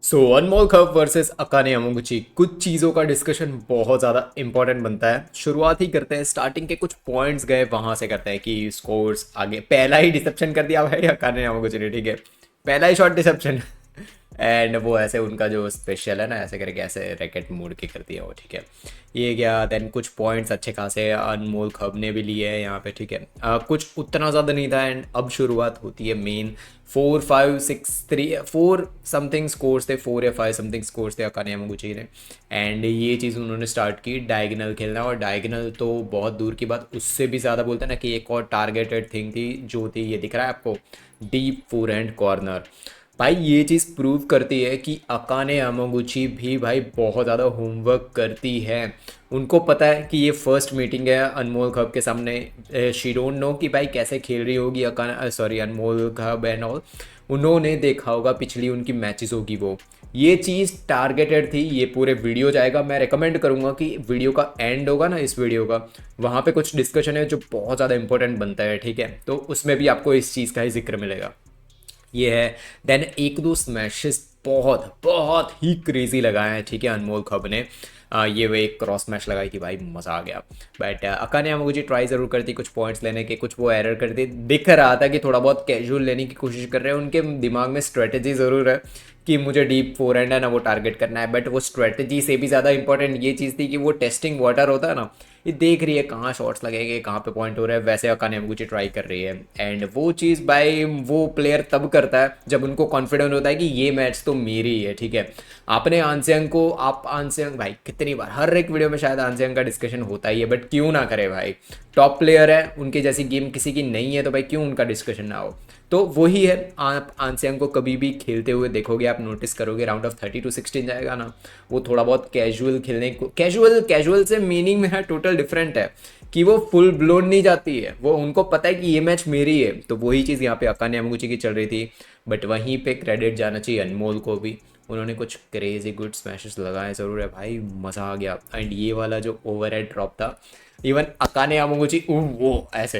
सो अनमोल cup versus Akane Yamaguchi, कुछ चीज़ों का डिस्कशन बहुत ज़्यादा इंपॉर्टेंट बनता है। शुरुआत ही करते हैं, स्टार्टिंग के कुछ पॉइंट्स गए वहां से करते हैं कि स्कोर्स आगे। पहला ही डिसेप्शन कर दिया भाई अकाने यामागुची ने, ठीक है। पहला ही शॉट डिसेप्शन। एंड वो ऐसे उनका जो स्पेशल है ना, ऐसे करके ऐसे रैकेट मोड़ के कर दिया वो, ठीक है। ये गया। देन कुछ पॉइंट्स अच्छे खासे अनमोल खब ने भी लिए हैं यहाँ पे, ठीक है। कुछ उतना ज़्यादा नहीं था। एंड अब शुरुआत होती है मेन। 4 5 6 3 4 समथिंग स्कोर्स थे, 4 या 5 समथिंग स्कोर्स थे अकाने यामागुची ने। एंड ये चीज़ उन्होंने स्टार्ट की डायगनल खेलना, और डायगनल तो बहुत दूर की बात, उससे भी ज़्यादा बोलते हैं ना कि एक और टारगेटेड थिंग थी जो थी, ये दिख रहा है आपको, डीप फोर हैंड कॉर्नर। भाई ये चीज़ प्रूव करती है कि अकाने यामागुची भी भाई बहुत ज़्यादा होमवर्क करती है। उनको पता है कि ये फर्स्ट मीटिंग है अनमोल खब के सामने। शी डोंट नो कि भाई कैसे खेल रही होगी अकाने, सॉरी, अनमोल खब एंड ऑल। उन्होंने देखा होगा पिछली उनकी मैचेस होगी वो। ये चीज़ टारगेटेड थी। ये पूरे वीडियो जाएगा, मैं रेकमेंड करूँगा कि वीडियो का एंड होगा ना इस वीडियो का, वहाँ पे कुछ डिस्कशन है जो बहुत ज़्यादा इंपॉर्टेंट बनता है, ठीक है। तो उसमें भी आपको इस चीज़ का ही जिक्र मिलेगा। ये है। देन एक दो स्मैशेस बहुत बहुत ही क्रेजी लगाए हैं, ठीक है, अनमोल खब ने। ये वो एक क्रॉस मैच लगाई थी भाई, मज़ा आ गया। बट अकाने यामागुची ट्राई ज़रूर करती कुछ पॉइंट्स लेने के, कुछ वो एरर करती दिख रहा था कि थोड़ा बहुत कैजुअल लेने की कोशिश कर रहे हैं। उनके दिमाग में स्ट्रेटजी ज़रूर है कि मुझे डीप फोर हैंड है ना वो टारगेट करना है। बट वो स्ट्रेटजी से भी ज़्यादा इंपॉर्टेंट ये चीज़ थी कि वो टेस्टिंग वाटर होता है ना, ये देख रही है कहाँ शॉट्स लगेंगे, कहाँ पे पॉइंट हो रहा है, वैसे अकाने यामागुची ट्राई कर रही है। एंड वो चीज़ भाई वो प्लेयर तब करता है जब उनको कॉन्फिडेंट होता है कि ये मैच तो मेरी ही है, ठीक है। आपने आंसियंग को, आप आंसियंग भाई कितनी बार हर एक वीडियो में शायद आंसियंग का डिस्कशन होता ही है, बट क्यों ना करे भाई। टॉप प्लेयर है, उनकी जैसी गेम किसी की नहीं है, तो भाई क्यों उनका डिस्कशन ना हो। तो वही है। आप आंसियंग को कभी भी खेलते हुए देखोगे, आप नोटिस करोगे राउंड ऑफ 32-16 जाएगा ना, वो थोड़ा बहुत कैजुअल खेलने को, कैजुअल कैजुअल से मीनिंग में है टोटल डिफरेंट है कि वो फुल ब्लोन नहीं जाती है। वो उनको पता है कि ये मैच मेरी है। तो वही चीज़ यहाँ पे अकाने यामागुची की चल रही थी। बट वहीं पे क्रेडिट जाना चाहिए अनमोल को भी। उन्होंने कुछ क्रेजी गुड स्मैशेस लगाए ज़रूर है भाई, मज़ा आ गया। एंड ये वाला जो ओवरहेड ड्रॉप था, इवन अकाने यामागुची वो ऐसे,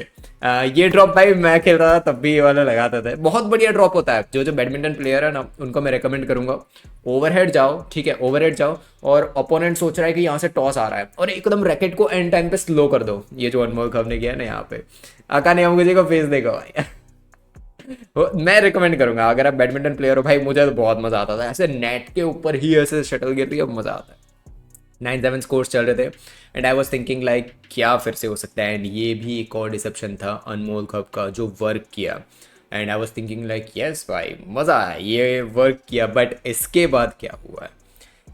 ये ड्रॉप भाई मैं खेल रहा था तब भी ये वाला लगाता था। बहुत बढ़िया ड्रॉप होता है। जो जो बैडमिंटन प्लेयर है ना, उनको मैं रेकमेंड करूंगा, ओवरहेड जाओ, ठीक है, ओवरहेड जाओ। और ओपोनेंट सोच रहा है कि यहाँ से टॉस आ रहा है, और एकदम रैकेट को एंड टाइम पे स्लो कर दो। ये जो अनमोल खब ने किया है ना यहाँ पे, अकाने यामागुची का फेस देखो भाई। मैं रिकमेंड करूंगा अगर आप बैडमिंटन प्लेयर हो भाई। मुझे तो बहुत मजा आता था, ऐसे नेट के ऊपर ही ऐसे शटल गिर रही है, मजा आता है। 9-7 स्कोर्स चल रहे थे। And I was thinking like क्या फिर से हो सकता है। एंड ये भी एक और डिसेप्शन था अनमोल खब का जो वर्क किया। And I was thinking like yes भाई मज़ा आया, ये वर्क किया। बट इसके बाद क्या हुआ है,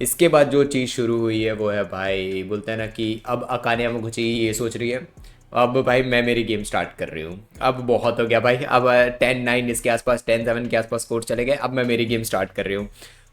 इसके बाद जो चीज़ शुरू हुई है वो है भाई, बोलते हैं ना कि अब अकाने यामागुची ये सोच रही है, अब भाई मैं मेरी गेम स्टार्ट कर रही हूँ, अब बहुत हो गया भाई। अब 10-9 इसके आसपास, 10-7 के आसपास स्कोर चले गए, अब मैं मेरी गेम स्टार्ट कर रही हूँ।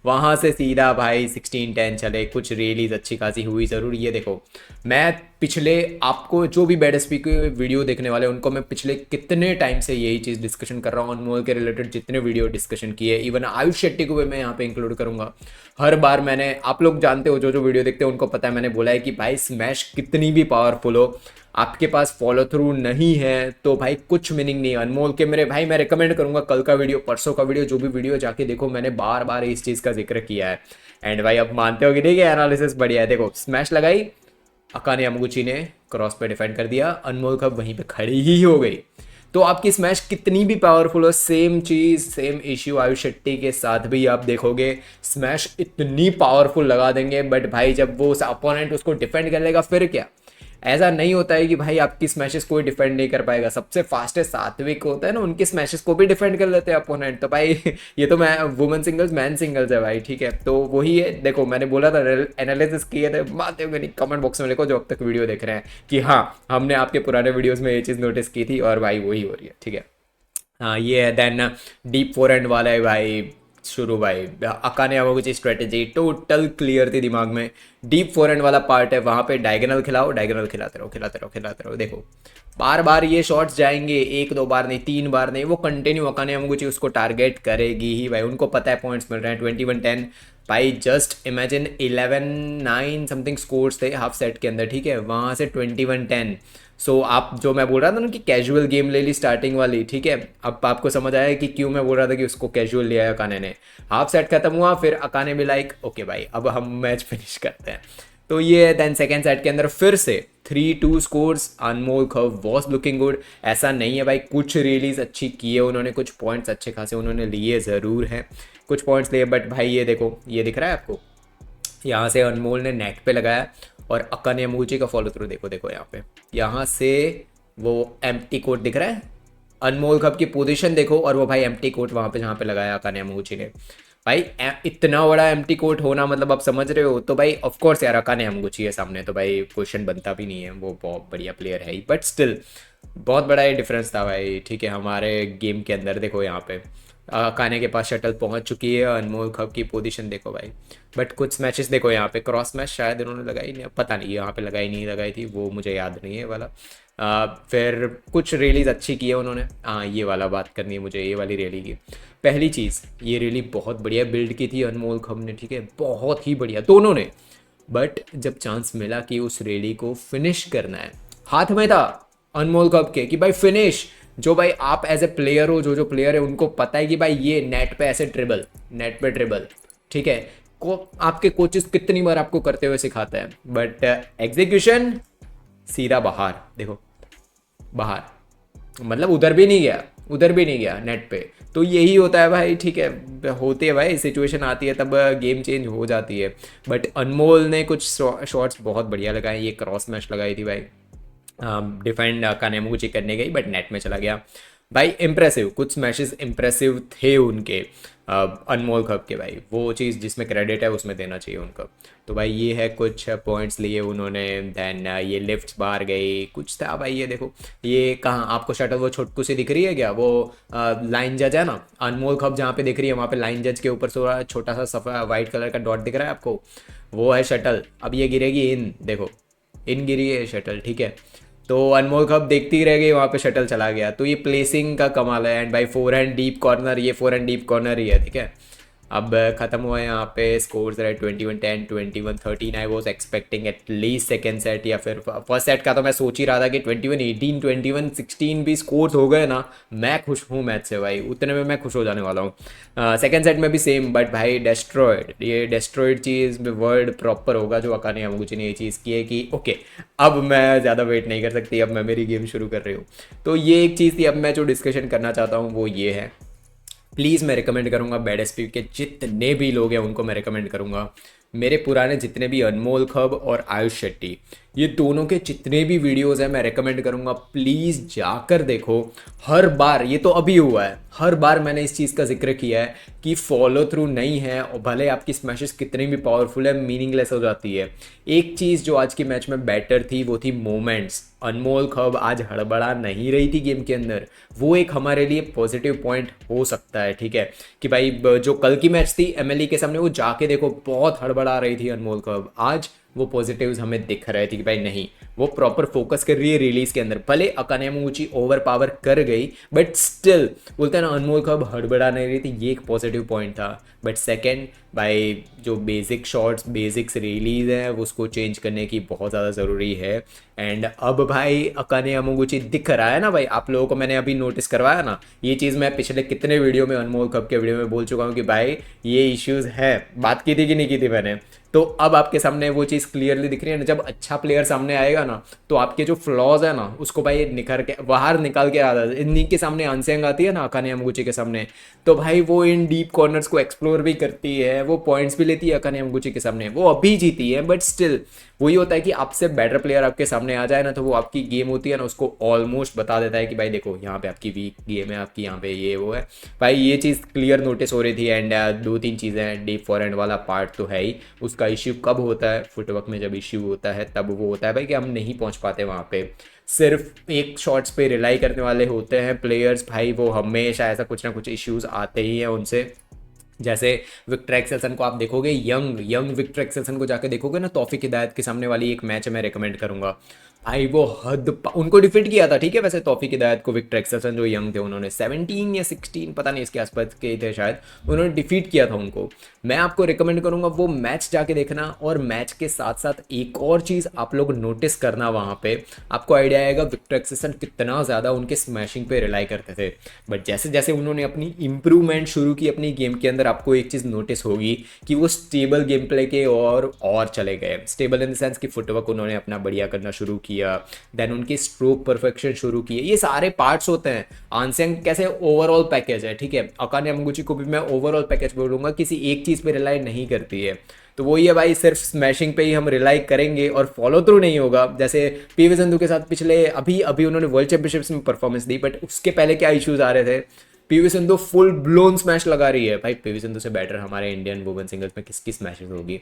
वहाँ से सीधा भाई 16-10 चले। कुछ रेलीज अच्छी खासी हुई ज़रूर। ये देखो, मैं पिछले, आपको जो भी बैड स्पीक वीडियो देखने वाले उनको मैं पिछले कितने टाइम से यही चीज़ डिस्कशन कर रहा हूँ। अनमोल के रिलेटेड जितने वीडियो डिस्कशन किए, इवन आयुष शेट्टी को भी मैं यहाँ पे इंक्लूड करूँगा। हर बार मैंने, आप लोग जानते हो जो जो वीडियो देखते हो उनको पता है, मैंने बोला है कि भाई स्मैश कितनी भी पावरफुल हो, आपके पास फॉलो थ्रू नहीं है तो भाई कुछ मीनिंग नहीं है। अनमोल के मेरे भाई, मैं रिकमेंड करूंगा कल का वीडियो, परसों का वीडियो, जो भी वीडियो जाके देखो, मैंने बार बार इस चीज़ का जिक्र किया है। एंड भाई अब मानते हो कि नहीं कि एनालिसिस बढ़िया है। देखो स्मैश लगाई, अकाने यामागुची ने क्रॉस पे डिफेंड कर दिया, अनमोल कब वहीं पे खड़ी ही हो गई। तो आपकी स्मैश कितनी भी पावरफुल हो, सेम चीज़ सेम इश्यू आयुष शेट्टी के साथ भी आप देखोगे। स्मैश इतनी पावरफुल लगा देंगे, बट भाई जब वो अपोनेंट उसको डिफेंड कर लेगा फिर क्या। ऐसा नहीं होता है कि भाई आपकी स्मैशेस कोई डिफेंड नहीं कर पाएगा। सबसे फास्टेस्ट सात्विक होता है ना, उनके स्मैशेस को भी डिफेंड कर लेते हैं अपोनेंट। तो भाई ये तो मैं वुमेन सिंगल्स मैन सिंगल्स है भाई, ठीक है। तो वही है। देखो मैंने बोला था, एनालिसिस किए थे, मानते हो नहीं, कमेंट बॉक्स में लिखो जो अब तक वीडियो देख रहे हैं कि हाँ हमने आपके पुराने वीडियोस में ये चीज़ नोटिस की थी, और भाई वही हो रही है, ठीक है। हाँ ये है। देन डीप फोर हैंड वाला है भाई, शुरू भाई Akane Yamaguchi strategy total clear थी दिमाग में। डीप फोर हैंड वाला पार्ट है, वहाँ पे डायगोनल खिलाओ, डायगोनल खिलाते रहो, खिलाते रहो, खिलाते रहो। देखो बार बार ये शॉट्स जाएंगे, एक दो बार नहीं, 3 बार नहीं, वो कंटिन्यू अकाने यामागुची उसको टारगेट करेगी ही भाई। उनको पता है पॉइंट्स मिल रहे हैं। 21-10 भाई, जस्ट इमेजिन 11-9 समथिंग स्कोर्स थे हाफ सेट के अंदर, ठीक है, वहाँ से 21-10। सो आप जो मैं बोल रहा था ना कि कैजुअल गेम ले ली स्टार्टिंग वाली, ठीक है, अब आपको समझ आया कि क्यों मैं बोल रहा था कि उसको कैजुअल लिया है अकाने ने। हाफ सेट खत्म हुआ, फिर अकाने भी लाइक ओके भाई अब हम मैच फिनिश करते हैं। तो ये देन सेकेंड सेट के अंदर फिर से 3-2 स्कोर्स। अनमोल खब वॉज लुकिंग गुड। ऐसा नहीं है भाई, कुछ रिलीज अच्छी की है उन्होंने, कुछ पॉइंट्स अच्छे खासे उन्होंने लिए ज़रूर हैं, कुछ पॉइंट्स लिए, बट भाई ये देखो, ये दिख रहा है आपको, यहाँ से अनमोल ने नेट पे लगाया और अकाने यमागुची का फॉलो थ्रू देखो, देखो यहाँ पे, यहाँ से वो एम्प्टी कोर्ट दिख रहा है, अनमोल कप की पोजीशन देखो, और वो भाई एम्प्टी कोर्ट वहाँ पे जहाँ पे लगाया अकाने यमागुची ने। भाई इतना बड़ा एम्प्टी कोर्ट होना मतलब आप समझ रहे हो, तो भाई ऑफ कोर्स यार अकाने यमागुची है सामने, तो भाई क्वेश्चन बनता भी नहीं है, वो बहुत बढ़िया प्लेयर है ही, बट स्टिल बहुत बड़ा ये डिफरेंस था भाई, ठीक है, हमारे गेम के अंदर। देखो यहाँ पे काने के पास शटल पहुंच चुकी है, अनमोल खब की पोजीशन देखो भाई। बट कुछ मैचेस देखो यहाँ पे, क्रॉस मैच शायद इन्होंने लगाई नहीं, पता नहीं यहाँ पे लगाई नहीं लगाई थी, वो मुझे याद नहीं है वाला। फिर कुछ रैलीज अच्छी की है उन्होंने, हाँ ये वाला बात करनी है मुझे, ये वाली रैली की। पहली चीज़, ये रैली बहुत बढ़िया बिल्ड की थी अनमोल खब ने, ठीक है, बहुत ही बढ़िया दोनों ने। बट जब चांस मिला कि उस रैली को फिनिश करना है, हाथ में था अनमोल कप के कि भाई फिनिश, जो भाई आप एज ए प्लेयर हो, जो जो प्लेयर है उनको पता है कि भाई ये नेट पे ऐसे ट्रिबल, नेट पे ट्रिबल, ठीक है, को आपके कोचेस कितनी बार आपको करते हुए सिखाते हैं, बट एग्जीक्यूशन सीधा बाहर, देखो बाहर, मतलब उधर भी नहीं गया, उधर भी नहीं गया नेट पे। तो यही होता है भाई, ठीक है, होती है भाई, सिचुएशन आती है तब गेम चेंज हो जाती है। बट अनमोल ने कुछ शॉट्स बहुत बढ़िया लगाए, ये क्रॉस मैच लगाई थी भाई, डिफेंड कानेमुची करने गई बट नेट में चला गया भाई। इम्प्रेसिव, कुछ मैचेस इम्प्रेसिव थे उनके अनमोल खब के भाई, वो चीज़ जिसमें क्रेडिट है उसमें देना चाहिए उनको। तो भाई ये है कुछ पॉइंट्स लिए उन्होंने, देन ये लिफ्ट बाहर गई, कुछ था भाई, ये देखो, ये कहाँ आपको शटल वो छोटकू सी दिख रही है क्या, वो लाइन जज है ना, अनमोल खब जहाँ पे दिख रही है वहाँ पे लाइन जज के ऊपर थोड़ा छोटा सा सफ़ा वाइट कलर का डॉट दिख रहा है आपको, वो है शटल। अब ये गिरेगी इन, देखो इन गिरी है शटल, ठीक है, तो अनमोल कप देखती रह गई, वहाँ पे शटल चला गया। तो ये प्लेसिंग का कमाल है, एंड भाई फोर हैंड डीप कॉर्नर, ये फोर हैंड डीप कॉर्नर ही है, ठीक है। अब खत्म हुआ है यहाँ पे, स्कोर्स रहे 21-10, 21-13। I was expecting at least second set या फिर फर्स्ट सेट का, तो मैं सोच ही रहा था कि 21-18, 21-16 भी स्कोर्स हो गए ना, मैं खुश हूँ मैच से भाई, उतने में मैं खुश हो जाने वाला हूँ। सेकेंड सेट में भी सेम, बट भाई डेस्ट्रॉयड, ये डेस्ट्रॉयड चीज़ वर्ड प्रॉपर होगा जो अकाने यमागुची ने ये चीज़ की है कि ओके अब मैं ज़्यादा वेट नहीं कर सकती, अब मैं मेरी गेम शुरू कर रही हूँ। तो ये एक चीज़ थी। अब मैं जो डिस्कशन करना चाहता हूँ वो ये है, प्लीज़ मैं रिकमेंड करूँगा बैड एस के जितने भी लोग हैं उनको मैं रिकमेंड करूँगा, मेरे पुराने जितने भी अनमोल खब और आयुष शेट्टी, ये दोनों के जितने भी वीडियोस हैं मैं रेकमेंड करूँगा, प्लीज़ जाकर देखो। हर बार, ये तो अभी हुआ है, हर बार मैंने इस चीज़ का जिक्र किया है कि फॉलो थ्रू नहीं है और भले आपकी स्मैशेस कितनी भी पावरफुल है, मीनिंगलेस हो जाती है। एक चीज़ जो आज की मैच में बेटर थी वो थी मोमेंट्स। अनमोल खब आज हड़बड़ा नहीं रही थी गेम के अंदर, वो एक हमारे लिए पॉजिटिव पॉइंट हो सकता है, ठीक है, कि भाई जो कल की मैच थी एमएलई के सामने, वो जाके देखो बहुत हड़बड़ा रही थी अनमोल खब, आज वो पॉजिटिव्स हमें दिख रहे थे कि भाई नहीं, वो प्रॉपर फोकस कर रही है रिलीज के अंदर। भले अकाने यमागुची ओवर पावर कर गई, बट स्टिल बोलते हैं ना अनमोल खब हड़बड़ा नहीं रही थी, ये एक पॉजिटिव पॉइंट था। बट सेकंड भाई, जो बेसिक शॉट्स, बेसिक्स रिलीज है उसको चेंज करने की बहुत ज़्यादा ज़रूरी है। एंड अब भाई अकाने यमागुची दिख रहा है ना भाई, आप लोगों को मैंने अभी नोटिस करवाया ना, ये चीज़ मैं पिछले कितने वीडियो में, अनमोल खब के वीडियो में बोल चुका हूँ कि भाई ये इश्यूज है, बात की थी कि नहीं की थी मैंने। तो अब आपके सामने वो चीज़ क्लियरली दिख रही है ना, जब अच्छा प्लेयर सामने आएगा ना तो आपके जो फ्लॉज है ना उसको भाई निखर के बाहर निकाल के आता है। इन्हीं के सामने अनसेंग आती है ना अकाने यमागुची के सामने, तो भाई वो इन डीप कॉर्नर्स को एक्सप्लोर भी करती है, वो पॉइंट्स भी लेती है अकाने यमागुची के सामने। वो अभी जीती है बट स्टिल वही होता है कि आपसे बेटर प्लेयर आपके सामने आ जाए ना, तो वो आपकी गेम होती है ना उसको ऑलमोस्ट बता देता है कि भाई देखो यहाँ पे आपकी वीक गेम है, आपकी यहाँ पे ये वो है भाई। ये चीज़ क्लियर नोटिस हो रही थी। एंड दो तीन चीज़ें हैं, डीप फॉरहैंड वाला पार्ट तो है ही, उसका इश्यू कब होता है, फुटवर्क में जब इश्यू होता है तब वो होता है भाई कि हम नहीं पहुँच पाते वहाँ पे, सिर्फ एक शॉट्स पे रिलाई करने वाले होते हैं प्लेयर्स भाई, वो हमेशा ऐसा कुछ ना कुछ इश्यूज आते ही हैं उनसे। जैसे विक्टर एक्सेल्सन को आप देखोगे, यंग विक्टर एक्सेल्सन को जाके देखोगे ना, तौफीक हिदायत के सामने वाली एक मैच मैं रिकमेंड करूंगा। भाई वो उनको डिफीट किया था, ठीक है, वैसे तौफीक हिदायत को विक्टर एक्सरसन जो यंग थे उन्होंने 17 या 16 पता नहीं इसके आसपास के थे शायद, उन्होंने डिफीट किया था उनको। मैं आपको रिकमेंड करूंगा वो मैच जाके देखना, और मैच के साथ साथ एक और चीज़ आप लोग नोटिस करना, वहाँ पे आपको आइडिया आएगा विक्टर एक्सरसन कितना ज़्यादा उनके स्मैशिंग पे रिलाई करते थे। बट जैसे जैसे उन्होंने अपनी इंप्रूवमेंट शुरू की अपनी गेम के अंदर, आपको एक चीज़ नोटिस होगी कि वो स्टेबल गेम प्ले के और चले गए। स्टेबल इन द सेंस कि फुटवर्क उन्होंने अपना बढ़िया करना शुरू किया, देन उनकी स्ट्रोक परफेक्शन शुरू किए। ये सारे पार्ट्स होते हैं। आनसेंग कैसे ओवरऑल पैकेज है, ठीक है, अकाने यमागुची को भी मैं ओवरऑल पैकेज बोलूँगा, किसी एक चीज़ पे रिलाई नहीं करती है। तो वही है भाई, सिर्फ स्मैशिंग पे ही हम रिलाई करेंगे और फॉलो थ्रू नहीं होगा। जैसे पीवी संधू के साथ पिछले अभी अभी उन्होंने वर्ल्ड चैंपियनशिप्स में परफॉर्मेंस दी, बट उसके पहले क्या इश्यूज आ रहे थे। PV Sindhu full blown smash लगा रही है भाई, पीवी सिंधु से बेटर हमारे इंडियन वुमेन सिंगल्स में किसकी स्मैशेस होगी।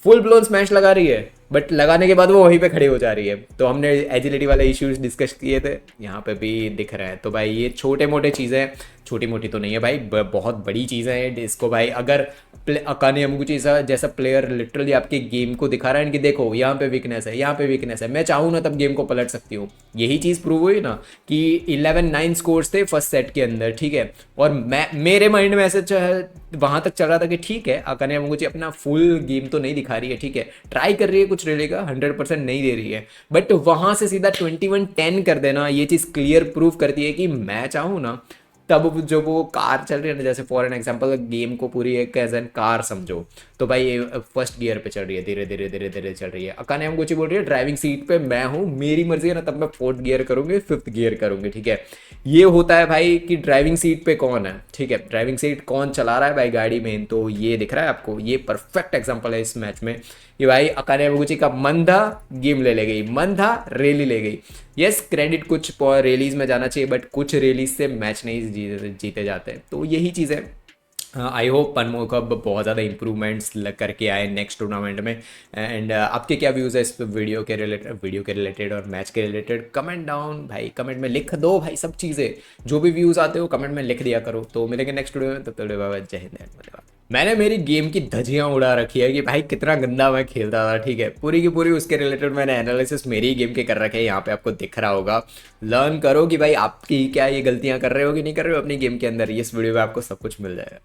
फुल ब्लोन स्मैश लगा रही है, बट लगाने के बाद वो वहीं पे खड़ी हो जा रही है। तो हमने एजिलिटी वाले इश्यूज डिस्कस किए थे, यहाँ पे भी दिख रहा है। तो भाई ये छोटे मोटे चीज़ें, छोटी मोटी तो नहीं है भाई, बहुत बड़ी चीज़ें हैं। इसको भाई अगर अकाने यमागुची जैसा प्लेयर लिटरली आपके गेम को दिखा रहा है कि देखो यहाँ पे वीकनेस है, यहाँ पे वीकनेस है, मैं चाहूँ ना तब गेम को पलट सकती हूँ। यही चीज़ प्रूव हुई ना कि 11-9 स्कोर्स थे फर्स्ट सेट के अंदर, ठीक है। और मैं मेरे माइंड में ऐसे वहां तक चल रहा था कि ठीक है अकाने यमागुची अपना फुल गेम तो नहीं दिखा रही है, ठीक है, ट्राई कर रही है कुछ रिले का, 100% नहीं दे रही है, बट वहां से सीधा 21-10 कर देना, ये चीज़ क्लियर प्रूव करती है कि मैं चाहूँ ना तब जो वो कार चल रही है ना, जैसे फॉर एन एग्जांपल गेम को पूरी एक एज एन कार समझो, तो भाई फर्स्ट गियर पे चल रही है, धीरे धीरे धीरे धीरे चल रही है। अकाने यमागुची बोल रही है ड्राइविंग सीट पे मैं हूँ, मेरी मर्जी है ना, तब मैं फोर्थ गियर करूंगी, फिफ्थ गियर करूंगी, ठीक है। ये होता है भाई कि ड्राइविंग सीट पे कौन है, ठीक है, ड्राइविंग सीट कौन चला रहा है भाई गाड़ी में। तो ये दिख रहा है आपको, ये परफेक्ट एग्जांपल है इस मैच में कि भाई अकाने यमागुची का मन था, गेम ले गई, मन था, रैली ले गई। यस, क्रेडिट कुछ रैलीज में जाना चाहिए, बट कुछ रैलीज से मैच नहीं जीते जाते। तो यही चीज़ है। आई होप पनमो कब बहुत ज़्यादा इंप्रूवमेंट्स करके आए नेक्स्ट टूर्नामेंट में। एंड आपके क्या व्यूज़ है इस वीडियो के रिलेटेड और मैच के रिलेटेड, कमेंट डाउन भाई, कमेंट में लिख दो भाई, सब चीज़ें जो भी व्यूज़ आते हो कमेंट में लिख दिया करो। तो मिलेंगे नेक्स्ट वीडियो में, तब तक बाबा, जय हिंद, धन्यवाद। मैंने मेरी गेम की धज्जियां उड़ा रखी है कि भाई कितना गंदा मैं खेलता था, ठीक है, पूरी की पूरी उसके रिलेटेड मैंने एनालिसिस मेरी गेम के कर रखे हैं, यहाँ पे आपको दिख रहा होगा। लर्न करो कि भाई आपकी क्या ये गलतियां कर रहे हो कि नहीं कर रहे हो अपनी गेम के अंदर, इस वीडियो में आपको सब कुछ मिल जाएगा।